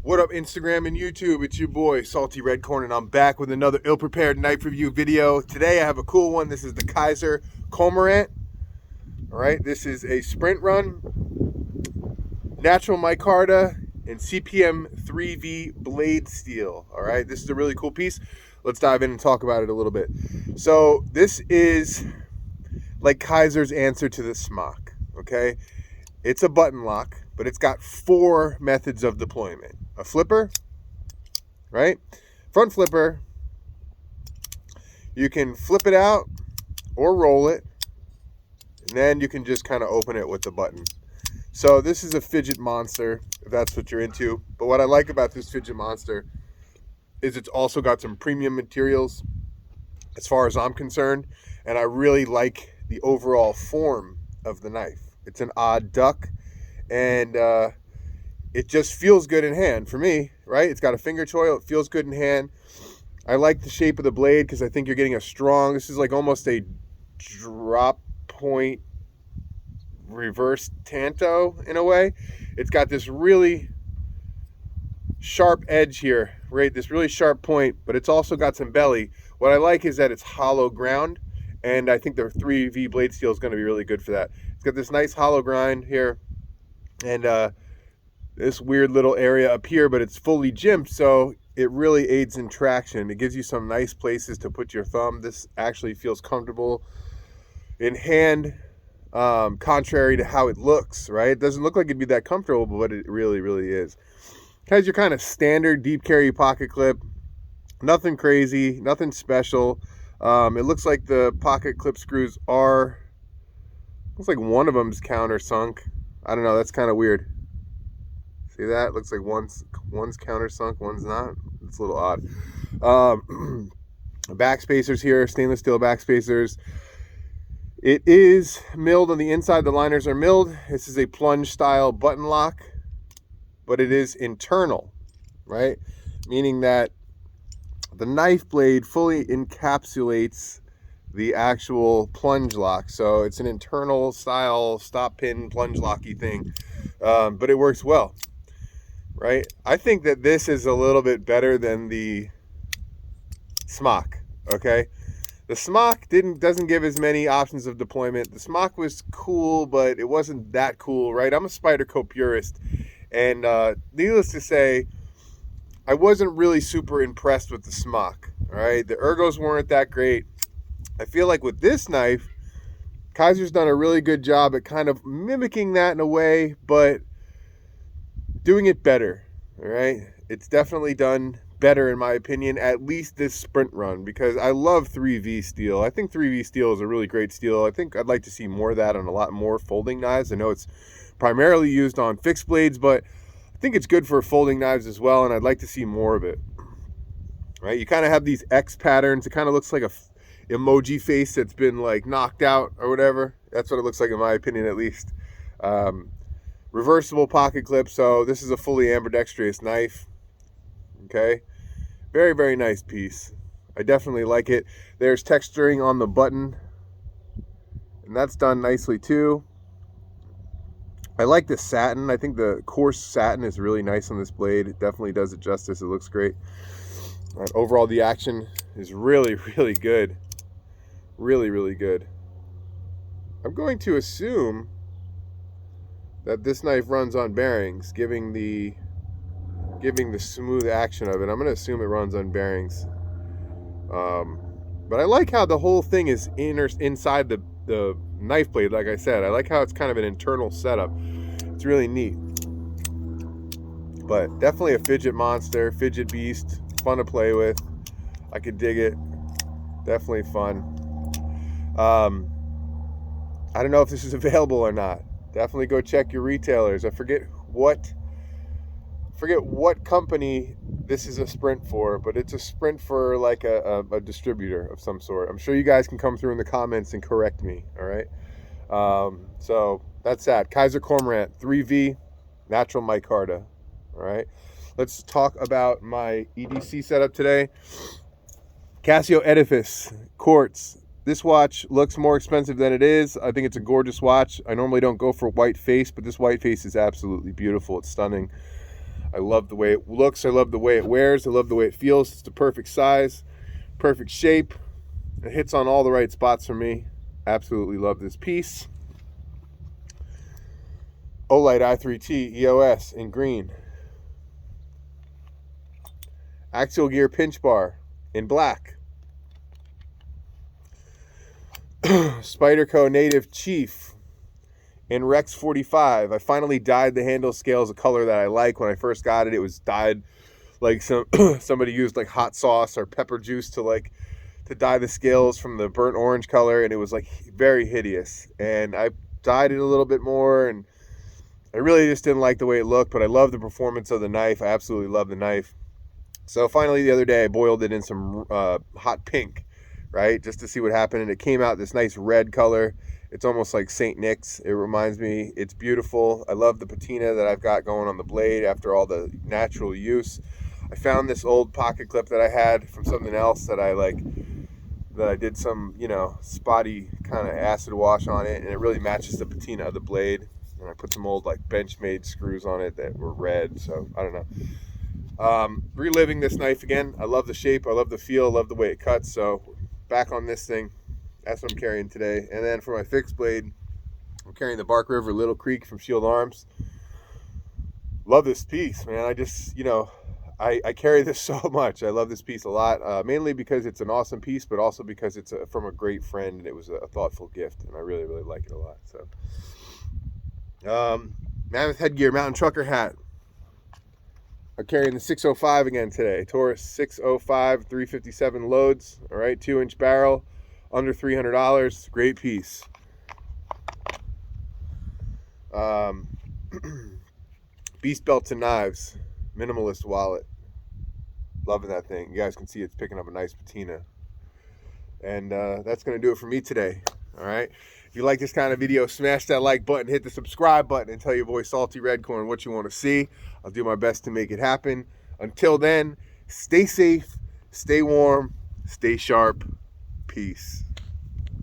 What up, Instagram and YouTube? It's your boy, Salty Red Corn, and I'm back with another ill-prepared knife review video. Today I have a cool one. This is the Kizer cormorant. All right, this is a sprint run, natural micarta, and CPM 3V blade steel. All right, this is a really cool piece. Let's dive in and talk about it a little bit. So this is like Kizer's answer to the smock, okay? It's a button lock, but it's got 4 methods of deployment. A flipper, right? Front flipper, you can flip it out or roll it, and then you can just kind of open it with the button. So this is a fidget monster, if that's what you're into. But what I like about this fidget monster is it's also got some premium materials as far as I'm concerned, and I really like the overall form of the knife. It's an odd duck, and it just feels good in hand for me, right? It's got a finger choil. It feels good in hand. I like the shape of the blade because I think you're getting a strong, this is like almost a drop point reverse tanto in a way. It's got this really sharp edge here, right? This really sharp point, but it's also got some belly. What I like is that it's hollow ground, and I think the 3V blade steel is going to be really good for that. It's got this nice hollow grind here, and this weird little area up here, but it's fully jimped, so it really aids in traction. It gives you some nice places to put your thumb. This actually feels comfortable in hand, contrary to how it looks, right? It doesn't look like it'd be that comfortable, but it really, really is. It has your kind of standard deep carry pocket clip. Nothing crazy, nothing special. It looks like the pocket clip screws are, looks like one of them's countersunk. I don't know, that's kind of weird. See that? Looks like one's countersunk, one's not. It's a little odd. Back spacers here, stainless steel back spacers. It is milled on the inside. The liners are milled. This is a plunge style button lock, but it is internal, right? Meaning that the knife blade fully encapsulates the actual plunge lock. So it's an internal style stop pin plunge locky thing, but it works well. Right? I think that this is a little bit better than the smock, okay? The smock doesn't give as many options of deployment. The smock was cool, but it wasn't that cool, right? I'm a Spyderco purist, and needless to say, I wasn't really super impressed with the smock, all right? The ergos weren't that great. I feel like with this knife, Kizer's done a really good job at kind of mimicking that in a way, but doing it better, all right? It's definitely done better in my opinion, at least this sprint run, because I love 3V steel. I think 3V steel is a really great steel. I think I'd like to see more of that on a lot more folding knives. I know it's primarily used on fixed blades, but I think it's good for folding knives as well, and I'd like to see more of it, right? You kind of have these X patterns. It kind of looks like a emoji face that's been like knocked out or whatever. That's what it looks like in my opinion, at least. Reversible pocket clip, so this is a fully ambidextrous knife. Okay, very, very nice piece. I definitely like it. There's texturing on the button, and that's done nicely too. I like the satin. I think the coarse satin is really nice on this blade. It definitely does it justice. It looks great. Overall, the action is really, really good. Really, really good. I'm going to assume that this knife runs on bearings, giving the smooth action of it. I'm going to assume it runs on bearings. But I like how the whole thing is inside the knife blade, like I said. I like how it's kind of an internal setup. It's really neat. But definitely a fidget monster, fidget beast, fun to play with. I could dig it. Definitely fun. I don't know if this is available or not. Definitely go check your retailers. I forget what company this is a sprint for, but it's a sprint for like a distributor of some sort. I'm sure you guys can come through in the comments and correct me, all right? So that's that. Kizer cormorant 3V natural micarta, all right? Let's talk about my EDC setup today. Casio Edifice quartz. This watch looks more expensive than it is. I think it's a gorgeous watch. I normally don't go for white face, but this white face is absolutely beautiful. It's stunning. I love the way it looks. I love the way it wears. I love the way it feels. It's the perfect size, perfect shape. It hits on all the right spots for me. Absolutely love this piece. Olight i3T EOS in green. Axial gear pinch bar in black. Spyderco Native Chief in Rex 45. I finally dyed the handle scales a color that I like. When I first got it, it was dyed like somebody used like hot sauce or pepper juice to dye the scales from the burnt orange color, and it was like very hideous. And I dyed it a little bit more, and I really just didn't like the way it looked, but I love the performance of the knife. I absolutely love the knife. So finally the other day I boiled it in some hot pink, right, just to see what happened, and it came out this nice red color. It's almost like St. Nick's. It reminds me. It's beautiful. I love the patina that I've got going on the blade after all the natural use. I found this old pocket clip that I had from something else that I did some, spotty kind of acid wash on it, and it really matches the patina of the blade. And I put some old like Benchmade screws on it that were red, so I don't know. Reliving this knife again. I love the shape, I love the feel, I love the way it cuts. So back on this thing. That's what I'm carrying today. And then for my fixed blade, I'm carrying the Bark River Little Creek from Shield Arms. Love this piece, man. I just, I carry this so much. I love this piece a lot, mainly because it's an awesome piece, but also because it's from a great friend, and it was a thoughtful gift, and I really, really like it a lot. So, Mammoth Headgear Mountain Trucker hat. I'm carrying the 605 again today. Taurus 605 357 loads. All right, 2-inch barrel, under $300. Great piece. Beast Belts and Knives, minimalist wallet. Loving that thing. You guys can see it's picking up a nice patina. And that's going to do it for me today. All right. If you like this kind of video, smash that like button, hit the subscribe button, and tell your boy Salty Redcorn what you want to see. I'll do my best to make it happen. Until then, stay safe, stay warm, stay sharp. Peace.